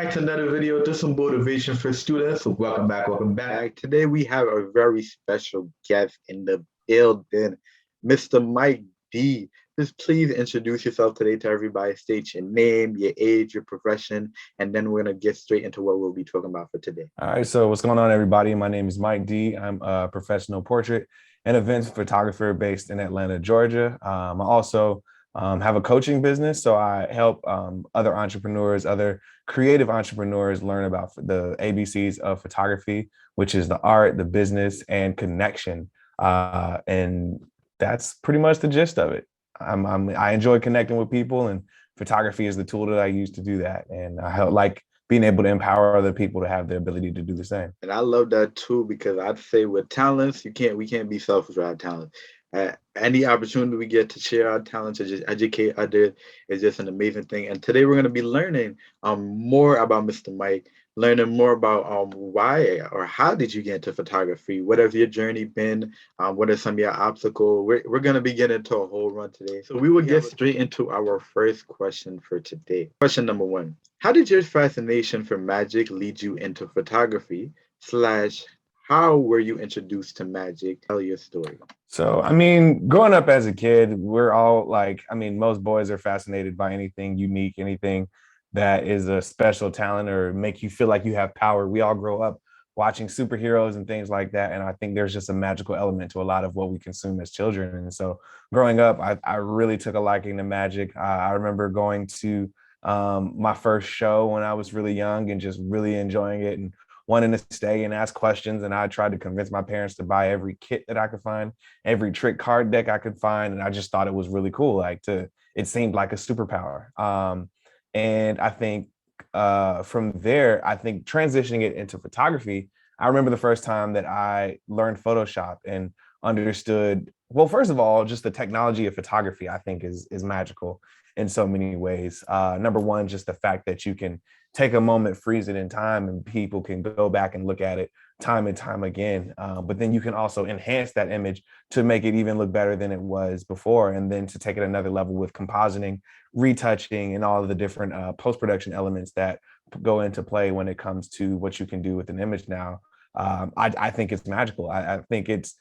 back to another video with some motivation for students. So welcome back, welcome back. Today we have a very special guest in the building, Mr. Mike.D. Just please introduce yourself today to everybody. State your name, your age, your profession, and then we're gonna get straight into what we'll be talking about for today. All right, so what's going on, everybody? My name is Mike.D. I'm a professional portrait and events photographer based in Atlanta, Georgia. I also have a coaching business, so I help other entrepreneurs, other creative entrepreneurs learn about the ABCs of photography, which is the art, the business, and connection. And that's pretty much the gist of it. I enjoy connecting with people, and photography is the tool that I use to do that. And I help being able to empower other people to have the ability to do the same. And I love that too because I'd say with talents, we can't be selfish with our talent. Any opportunity we get to share our talents or just educate others is just an amazing thing. And today we're going to be learning more about Mr. Mike, learning more about why or how did you get into photography? What has your journey been? What are some of your obstacles? We're going to be getting into a whole run today. So we will get straight into our first question for today. Question number one. How did your fascination for magic lead you into photography / how were you introduced to magic? Tell your story. So, I mean, growing up as a kid, we're all like, I mean, most boys are fascinated by anything unique, anything that is a special talent or make you feel like you have power. We all grow up watching superheroes and things like that. And I think there's just a magical element to a lot of what we consume as children. And so growing up, I really took a liking to magic. I remember going to my first show when I was really young and just really enjoying it and wanting to stay and ask questions. And I tried to convince my parents to buy every kit that I could find, every trick card deck I could find. And I just thought it was really cool. It seemed like a superpower. And I think from there, I think transitioning it into photography, I remember the first time that I learned Photoshop and understood, well, first of all, just the technology of photography, I think is magical in so many ways. Number one, just the fact that you can take a moment, freeze it in time, and people can go back and look at it time and time again. But then you can also enhance that image to make it even look better than it was before. And then to take it another level with compositing, retouching, and all of the different post-production elements that go into play when it comes to what you can do with an image now. I think it's magical. I think it's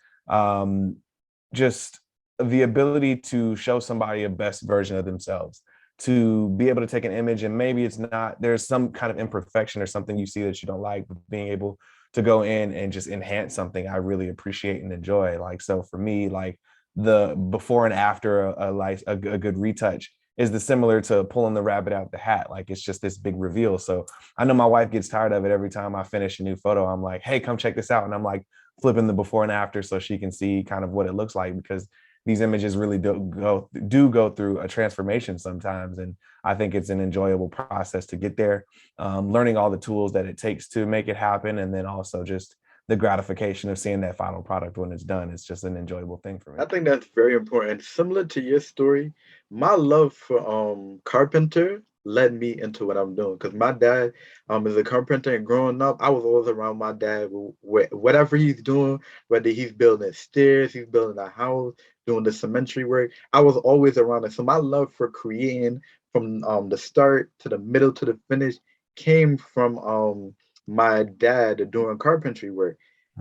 just the ability to show somebody a best version of themselves, to be able to take an image and maybe it's not, there's some kind of imperfection or something you see that you don't like, but being able to go in and just enhance something I really appreciate and enjoy. Like, so for me, like the before and after a good retouch is the similar to pulling the rabbit out the hat. Like it's just this big reveal. So I know my wife gets tired of it every time I finish a new photo. I'm like, hey, come check this out. And I'm like flipping the before and after so she can see kind of what it looks like, because these images really do go through a transformation sometimes. And I think it's an enjoyable process to get there, learning all the tools that it takes to make it happen. And then also just the gratification of seeing that final product when it's done. It's just an enjoyable thing for me. I think that's very important. Similar to your story, my love for carpenter led me into what I'm doing because my dad is a carpenter, and growing up, I was always around my dad. Whatever he's doing, whether he's building stairs, he's building a house, doing the cemetery work, I was always around it. So my love for creating from the start to the middle to the finish came from my dad doing carpentry work.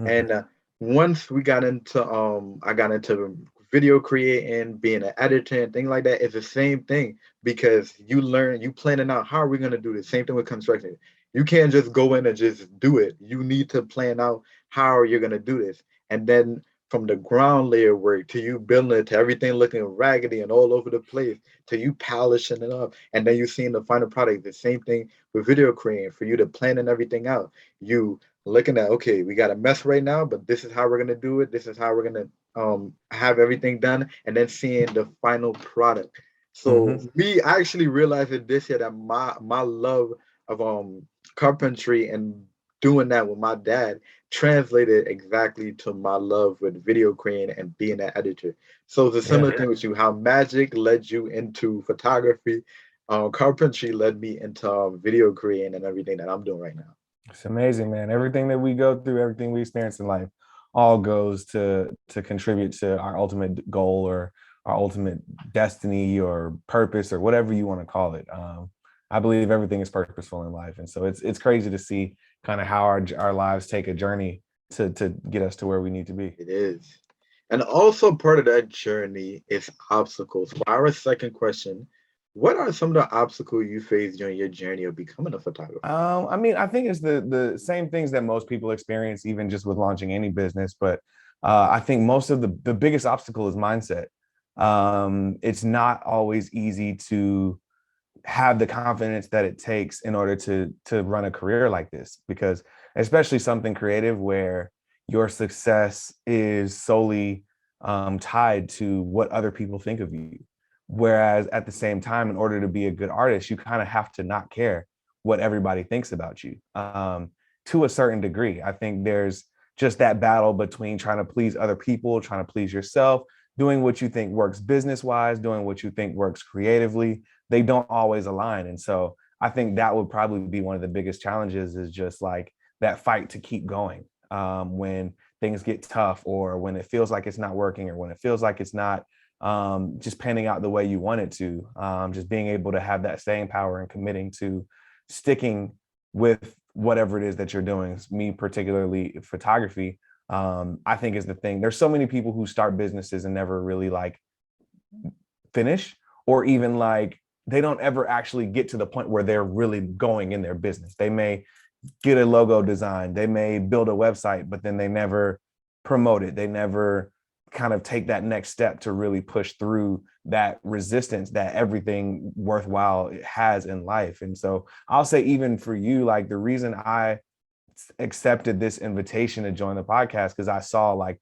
And once we got into I got into video creating, being an editor and things like that, it's the same thing because you planning out how are we gonna do the same thing with construction. You can't just go in and just do it. You need to plan out how you're gonna do this. And then from the ground layer work to you building it to everything looking raggedy and all over the place to you polishing it up and then you seeing the final product. The same thing with video creating, for you to planning everything out. You looking at, okay, we got a mess right now, but this is how we're gonna do it. This is how we're gonna have everything done, and then seeing the final product. So I actually realized it this year that my love of carpentry and doing that with my dad translated exactly to my love with video creating and being an editor. So it's a similar thing with you, how magic led you into photography, carpentry led me into video creating and everything that I'm doing right now. It's amazing, man. Everything that we go through, everything we experience in life, all goes to contribute to our ultimate goal or our ultimate destiny or purpose or whatever you want to call it. I believe everything is purposeful in life. And so it's crazy to see kind of how our lives take a journey to get us to where we need to be. It is. And also part of that journey is obstacles. For our second question, what are some of the obstacles you faced during your journey of becoming a photographer? I mean, I think it's the same things that most people experience, even just with launching any business. But I think most of the biggest obstacle is mindset. It's not always easy to have the confidence that it takes in order to run a career like this, because especially something creative where your success is solely tied to what other people think of you. Whereas at the same time, in order to be a good artist, you kind of have to not care what everybody thinks about you, to a certain degree. I think there's just that battle between trying to please other people, trying to please yourself, doing what you think works business wise, doing what you think works creatively. They don't always align. And so I think that would probably be one of the biggest challenges, is just like that fight to keep going when things get tough, or when it feels like it's not working, or when it feels like it's not just panning out the way you want it to. Just being able to have that staying power and committing to sticking with whatever it is that you're doing. Me, particularly photography, I think is the thing. There's so many people who start businesses and never really like finish, or even like they don't ever actually get to the point where they're really going in their business. They may get a logo design, they may build a website, but then they never promote it. They never kind of take that next step to really push through that resistance that everything worthwhile has in life. And so I'll say, even for you, like the reason I accepted this invitation to join the podcast, because I saw like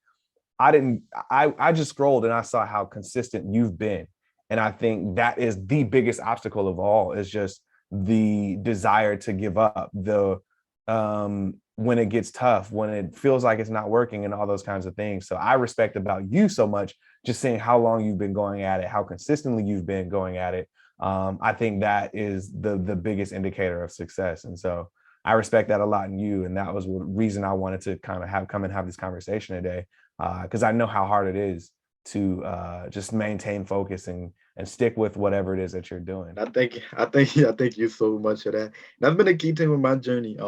I just scrolled and I saw how consistent you've been. And I think that is the biggest obstacle of all, is just the desire to give up, the when it gets tough, when it feels like it's not working, and all those kinds of things. So I respect about you so much, just seeing how long you've been going at it, how consistently you've been going at it. I think that is the biggest indicator of success. And so I respect that a lot in you. And that was the reason I wanted to kind of come and have this conversation today, because I know how hard it is to just maintain focus and stick with whatever it is that you're doing. I thank you so much for that. That's been a key thing with my journey.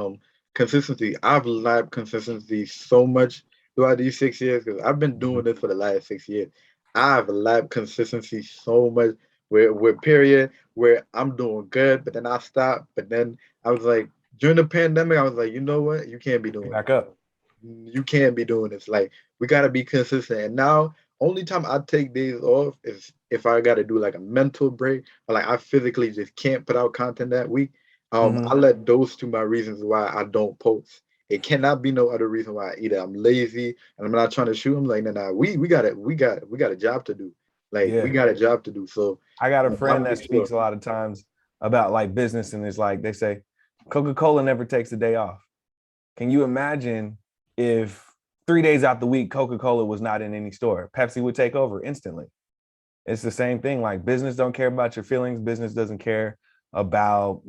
Consistency. I've lacked consistency so much throughout these 6 years, because I've been doing Mhm. this for the last 6 years. I've lacked consistency so much, where period where I'm doing good, but then I stop. But then I was like, during the pandemic, I was like, you know what? You can't be Pick doing back this. up. You can't be doing this. Like, we gotta be consistent. And now, only time I take days off is if I gotta do like a mental break, or like I physically just can't put out content that week. I Hmm. let those two my reasons why I don't post. It cannot be no other reason why. Either I'm lazy and I'm not trying to shoot. I'm like, nah, we got a job to do. Like, we Yeah. got a job to do. So I got a I'll friend that make sure. speaks a lot of times about like business, and it's like they say Coca-Cola never takes a day off. Can you imagine if 3 days out the week Coca-Cola was not in any store? Pepsi would take over instantly. It's the same thing. Like, business don't care about your feelings. Business doesn't care about,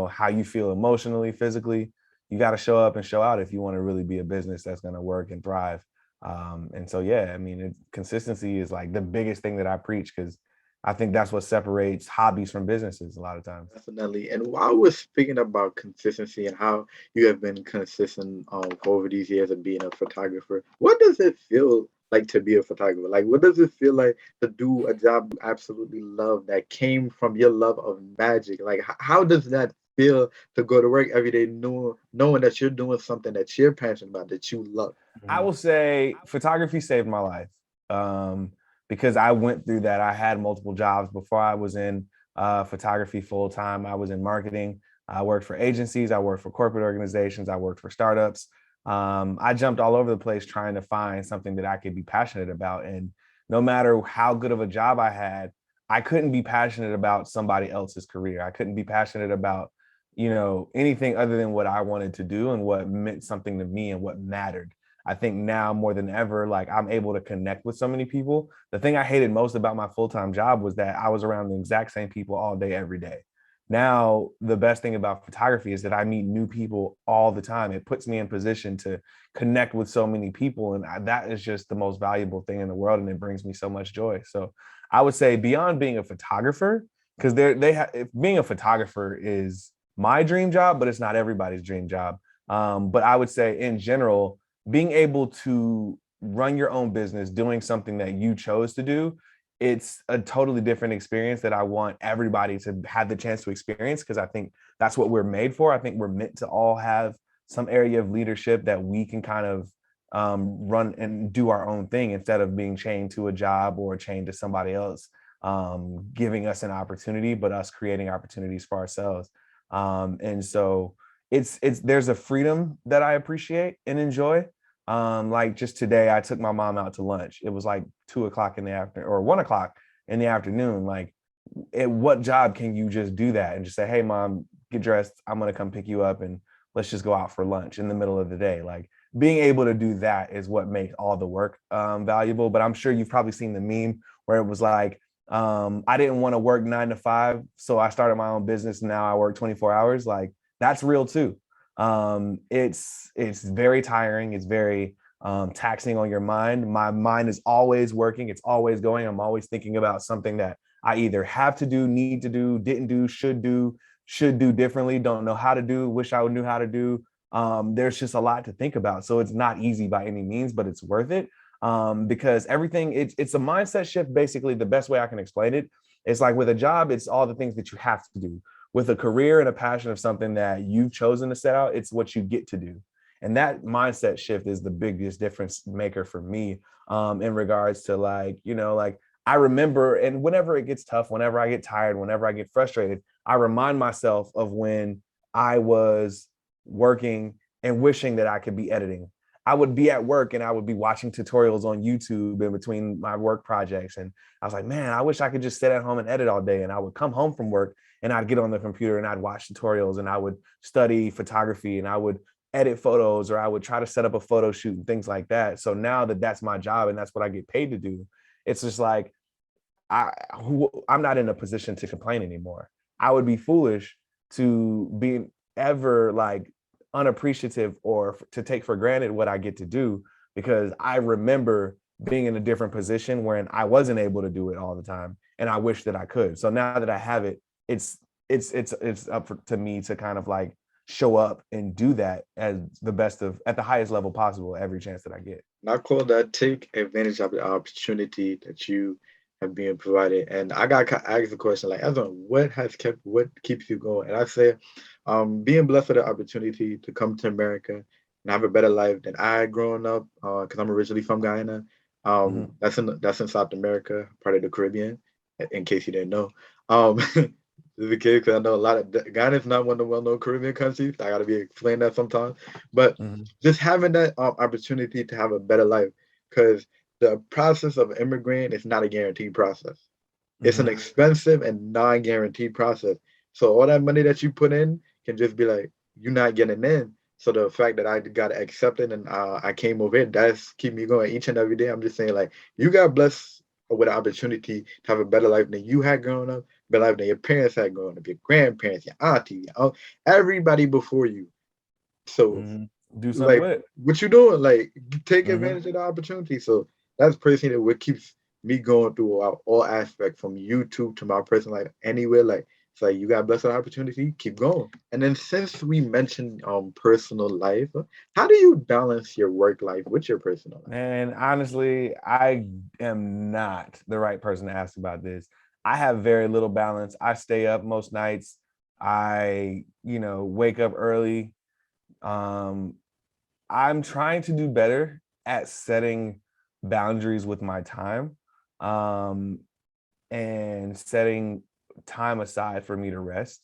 how you feel emotionally, physically. You got to show up and show out if you want to really be a business that's going to work and thrive. And so, yeah, I mean, consistency is like the biggest thing that I preach, because I think that's what separates hobbies from businesses a lot of times. Definitely. And while we're speaking about consistency and how you have been consistent for over these years of being a photographer, what does it feel like to be a photographer? Like, what does it feel like to do a job you absolutely love that came from your love of magic? Like, how does that feel to go to work every day knowing that you're doing something that you're passionate about, that you love? I will say photography saved my life, um, because I went through that. I had multiple jobs before I was in photography full time. I was in marketing. I worked for agencies. I worked for corporate organizations. I worked for startups. I jumped all over the place trying to find something that I could be passionate about. And no matter how good of a job I had, I couldn't be passionate about somebody else's career. I couldn't be passionate about, anything other than what I wanted to do and what meant something to me and what mattered. I think now more than ever, like, I'm able to connect with so many people. The thing I hated most about my full-time job was that I was around the exact same people all day, every day. Now, the best thing about photography is that I meet new people all the time. It puts me in position to connect with so many people. And that is just the most valuable thing in the world. And it brings me so much joy. So I would say, beyond being a photographer, because being a photographer is my dream job, but it's not everybody's dream job. But I would say in general, being able to run your own business, doing something that you chose to do, it's a totally different experience that I want everybody to have the chance to experience, because I think that's what we're made for. I think we're meant to all have some area of leadership that we can kind of run and do our own thing instead of being chained to a job or chained to somebody else giving us an opportunity, but us creating opportunities for ourselves. And so it's there's a freedom that I appreciate and enjoy. Like just today, I took my mom out to lunch. It was like 2 o'clock in the afternoon or 1 o'clock in the afternoon. Like, at what job can you just do that and just say, "Hey, mom, get dressed. I'm gonna come pick you up and let's just go out for lunch in the middle of the day." Like being able to do that is what makes all the work valuable. But I'm sure you've probably seen the meme where it was like, I didn't want to work 9 to 5, so I started my own business. And now I work 24 hours. Like that's real too. It's very tiring. It's very taxing on your mind. My mind is always working. It's always going. I'm always thinking about something that I either have to do, need to do, didn't do, should do differently, don't know how to do, wish I knew how to do. There's just a lot to think about. So it's not easy by any means, but it's worth it. Because everything, it's a mindset shift. Basically, the best way I can explain it, it's like with a job, it's all the things that you have to do. With a career and a passion of something that you've chosen to set out, it's what you get to do. And that mindset shift is the biggest difference maker for me, in regards to like, like I remember, and whenever it gets tough, whenever I get tired, whenever I get frustrated, I remind myself of when I was working and wishing that I could be editing. I would be at work and I would be watching tutorials on YouTube in between my work projects. And I was like, man, I wish I could just sit at home and edit all day. And I would come home from work and I'd get on the computer and I'd watch tutorials and I would study photography and I would edit photos, or I would try to set up a photo shoot and things like that. So now that that's my job and that's what I get paid to do, it's just like, I'm not in a position to complain anymore. I would be foolish to be ever like unappreciative or to take for granted what I get to do, because I remember being in a different position wherein I wasn't able to do it all the time and I wish that I could. So now that I have it, it's up to me to kind of like show up and do that as the best of at the highest level possible every chance that I get. Not call that take advantage of the opportunity that you have been provided. And I got asked the question like, Esron, what keeps you going? And I say, being blessed with the opportunity to come to America and have a better life than I had growing up, because I'm originally from Guyana. Mm-hmm. That's in South America, part of the Caribbean, in case you didn't know. This is the case because I know a lot of Guyana is not one of the well-known Caribbean countries. I got to be explained that sometimes, but Mm-hmm. just having that opportunity to have a better life, because the process of immigrating is not a guaranteed process. It's an Mm-hmm. expensive and non-guaranteed process. So all that money that you put in can just be like you're not getting in. So the fact that I got accepted and I came over here, that's keep me going each and every day. I'm just saying like you got blessed with the opportunity to have a better life than you had growing up, better life than your parents had growing up, your grandparents, your auntie, everybody before you. So Mm-hmm. Do something like with it. what you doing? Like take Mm-hmm. advantage of the opportunity. So that's personally what keeps me going through all aspects from YouTube to my personal life anywhere. Like it's like you got blessed with opportunity, keep going. And then since we mentioned personal life, how do you balance your work life with your personal life? And honestly, I am not the right person to ask about this. I have very little balance. I stay up most nights. I, wake up early. Um, I'm trying to do better at setting boundaries with my time, um, and setting time aside for me to rest.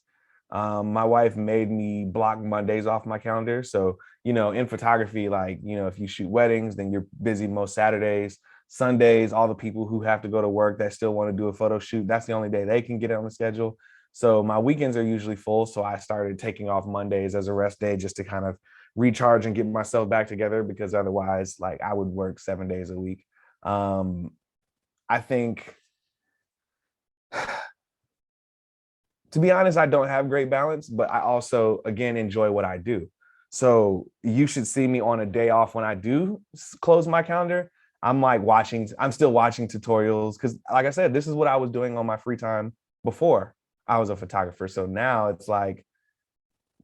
My wife made me block Mondays off my calendar. So, in photography, like, if you shoot weddings, then you're busy most Saturdays. Sundays, all the people who have to go to work that still want to do a photo shoot, that's the only day they can get it on the schedule. So my weekends are usually full. So I started taking off Mondays as a rest day just to kind of recharge and get myself back together, because otherwise, like, I would work 7 days a week. I think, to be honest, I don't have great balance, but I also, again, enjoy what I do. So you should see me on a day off when I do close my calendar. I'm still watching tutorials because, like I said, this is what I was doing on my free time before. I was a photographer. So now it's like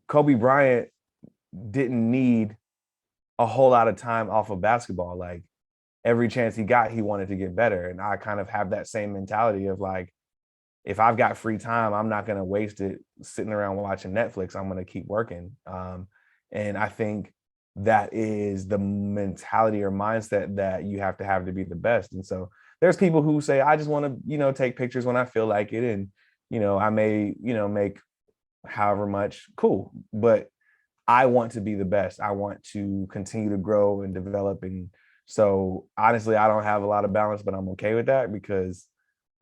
Kobe Bryant didn't need a whole lot of time off of basketball. Like every chance he got, he wanted to get better. And I kind of have that same mentality of like, if I've got free time, I'm not going to waste it sitting around watching Netflix. I'm going to keep working. And I think that is the mentality or mindset that you have to be the best. And so there's people who say, I just want to, take pictures when I feel like it. And, I may, make however much, cool. But I want to be the best. I want to continue to grow and develop. And so honestly, I don't have a lot of balance, but I'm okay with that because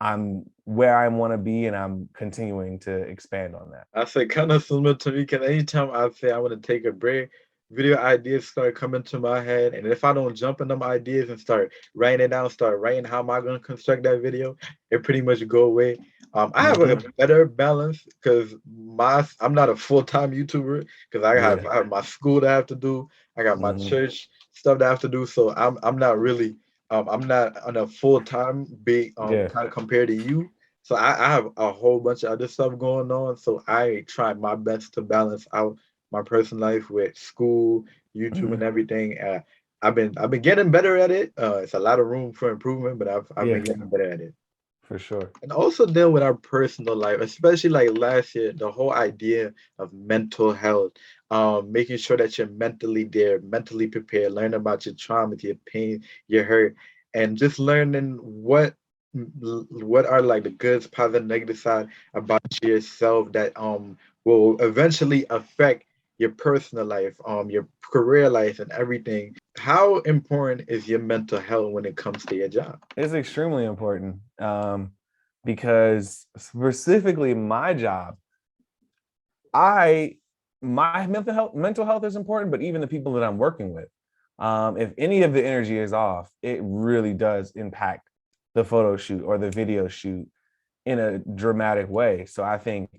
I'm where I want to be and I'm continuing to expand on that. I say kind of similar to me because anytime I say I want to take a break, video ideas start coming to my head. And if I don't jump in them ideas and start writing it down, start writing how am I going to construct that video, it pretty much go away. I have a Mm-hmm. better balance because I'm not a full-time YouTuber because Yeah. I have my school that I have to do. I got my Mm-hmm. church stuff that I have to do. So I'm not really I'm not on a full-time big Yeah. kind of compared to you. So I have a whole bunch of other stuff going on. So I try my best to balance out my personal life with school, YouTube, and everything. I've been getting better at it. It's a lot of room for improvement, but I've been Yeah, getting better at it. for sure. And also deal with our personal life, especially like last year, the whole idea of mental health, making sure that you're mentally there, mentally prepared, learn about your traumas, your pain, your hurt, and just learning what are like the good, positive, negative side about yourself that will eventually affect your personal life, your career life, and everything. How important is your mental health when it comes to your job? It's extremely important because specifically my job, I my mental health is important, but even the people that I'm working with, if any of the energy is off, it really does impact the photo shoot or the video shoot in a dramatic way. So I think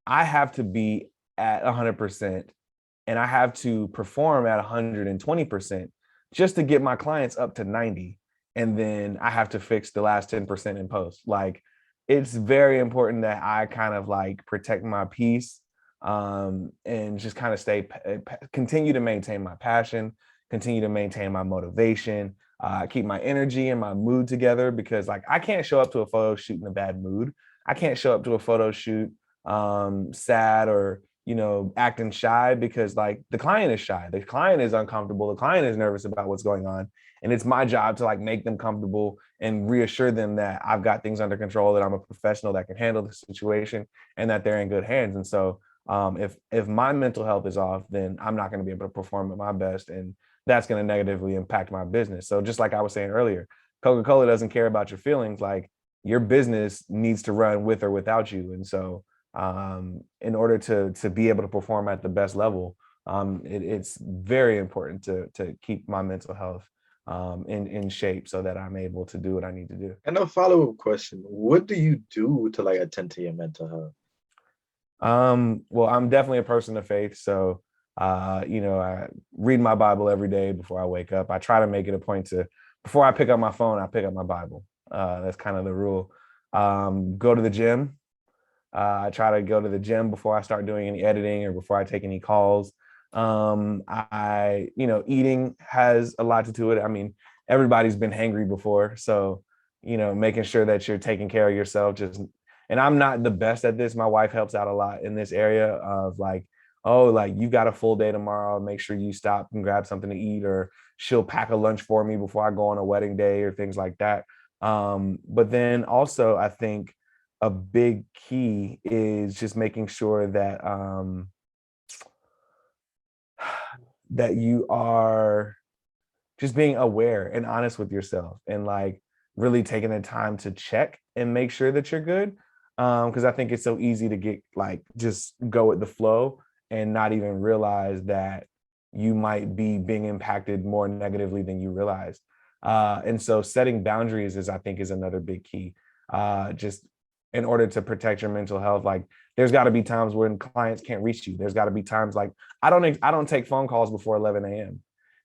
I have to be at 100% and I have to perform at 120% just to get my clients up to 90. And then I have to fix the last 10% in post. Like it's very important that I kind of like protect my peace and just kind of continue to maintain my passion, continue to maintain my motivation, keep my energy and my mood together because like I can't show up to a photo shoot in a bad mood. I can't show up to a photo shoot sad or acting shy because like the client is shy, the client is uncomfortable, the client is nervous about what's going on, and it's my job to like make them comfortable and reassure them that I've got things under control, that I'm a professional that can handle the situation and that they're in good hands. And so if my mental health is off, then I'm not going to be able to perform at my best, and that's going to negatively impact my business. So just like I was saying earlier, Coca-Cola doesn't care about your feelings. Like your business needs to run with or without you. And so in order to be able to perform at the best level, it's very important to keep my mental health in shape so that I'm able to do what I need to do. And a follow-up question: what do you do to like attend to your mental health? Well, I'm definitely a person of faith, so I read my Bible every day before I wake up. I try to make it a point to before I pick up my phone, I pick up my Bible. That's kind of the rule. Go to the gym. I try to go to the gym before I start doing any editing or before I take any calls. Eating has a lot to do with it. I mean, everybody's been hangry before, so making sure that you're taking care of yourself. And I'm not the best at this. My wife helps out a lot in this area of like, oh, like you got a full day tomorrow. Make sure you stop and grab something to eat, or she'll pack a lunch for me before I go on a wedding day or things like that. But then also, I think a big key is just making sure that that you are just being aware and honest with yourself and like really taking the time to check and make sure that you're good. Because I think it's so easy to get like just go with the flow and not even realize that you might be being impacted more negatively than you realized. And so setting boundaries is, I think, is another big key. Just in order to protect your mental health, like there's got to be times when clients can't reach you. There's got to be times like I don't take phone calls before 11 a.m.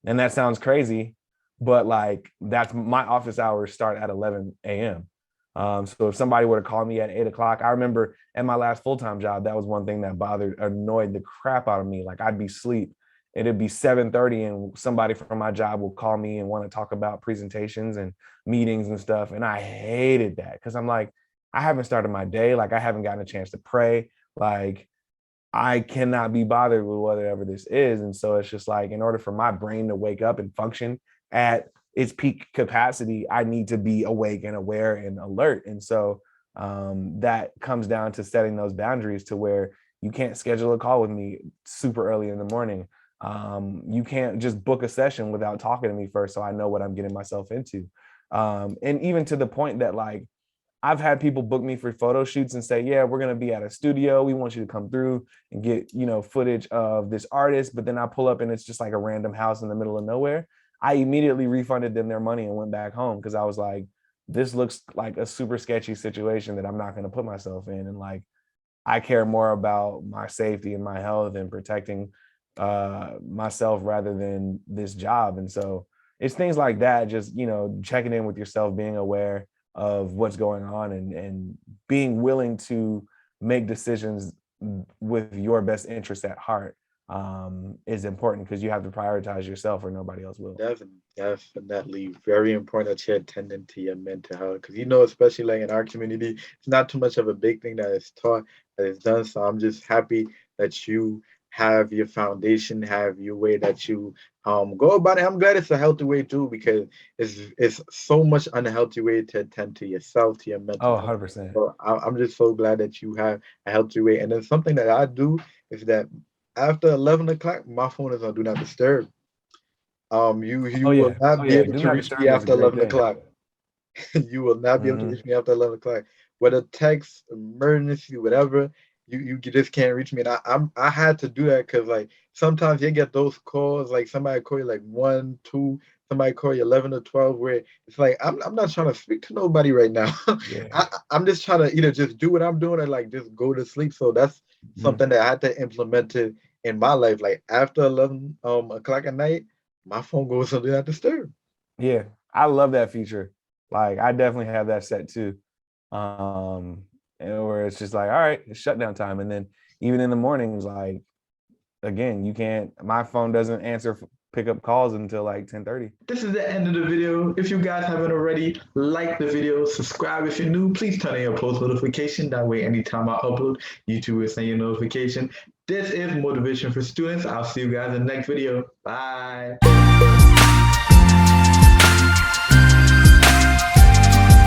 And that sounds crazy, but like that's my office hours start at 11 a.m. So if somebody were to call me at 8 o'clock, I remember at my last full-time job, that was one thing that annoyed the crap out of me. Like I'd be asleep. It'd be 7:30 and somebody from my job will call me and want to talk about presentations and meetings and stuff. And I hated that because I'm like, I haven't started my day. Like I haven't gotten a chance to pray. Like I cannot be bothered with whatever this is. And so it's just like, in order for my brain to wake up and function at its peak capacity, I need to be awake and aware and alert. And so that comes down to setting those boundaries to where you can't schedule a call with me super early in the morning. You can't just book a session without talking to me first, so I know what I'm getting myself into. And even to the point that like, I've had people book me for photo shoots and say, yeah, we're going to be at a studio. We want you to come through and get, footage of this artist. But then I pull up and it's just like a random house in the middle of nowhere. I immediately refunded them their money and went back home because I was like, this looks like a super sketchy situation that I'm not going to put myself in. And like, I care more about my safety and my health and protecting myself rather than this job. And so it's things like that, just, checking in with yourself, being aware of what's going on and being willing to make decisions with your best interest at heart is important because you have to prioritize yourself or nobody else will. Definitely very important that you're attending to your mental health because especially like in our community, it's not too much of a big thing that is taught, that is done. So I'm just happy that you have your foundation, have your way that you go about it. I'm glad it's a healthy way too because it's so much unhealthy way to attend to yourself, to your mental Oh, health. 100%. So I'm just so glad that you have a healthy way. And then something that I do is that after 11 o'clock, my phone is on do not disturb. You Oh will yeah. Oh not be yeah. able Do to not reach me disturb is a after great 11 thing. o'clock. You will not be able to Mm-hmm. reach me after 11 o'clock. Whether text, emergency, whatever, you just can't reach me. And I had to do that because like sometimes you get those calls, like somebody call you like 1, 2, somebody call you 11 or 12, where it's like I'm not trying to speak to nobody right now. Yeah. I'm just trying to either just do what I'm doing or like just go to sleep. So that's Mm-hmm. something that I had to implement it in my life. Like after 11 o'clock at night, my phone goes on do not disturb. Yeah. I love that feature. Like I definitely have that set too. Um, and where it's just like, all right, it's shutdown time. And then even in the mornings, like again, you can't, my phone doesn't answer pick up calls until like 10:30. This is the end of the video. If you guys haven't already, like the video, subscribe if you're new. Please turn on your post notification. That way, anytime I upload, YouTube will send you a notification. This is Motivation for Students. I'll see you guys in the next video. Bye.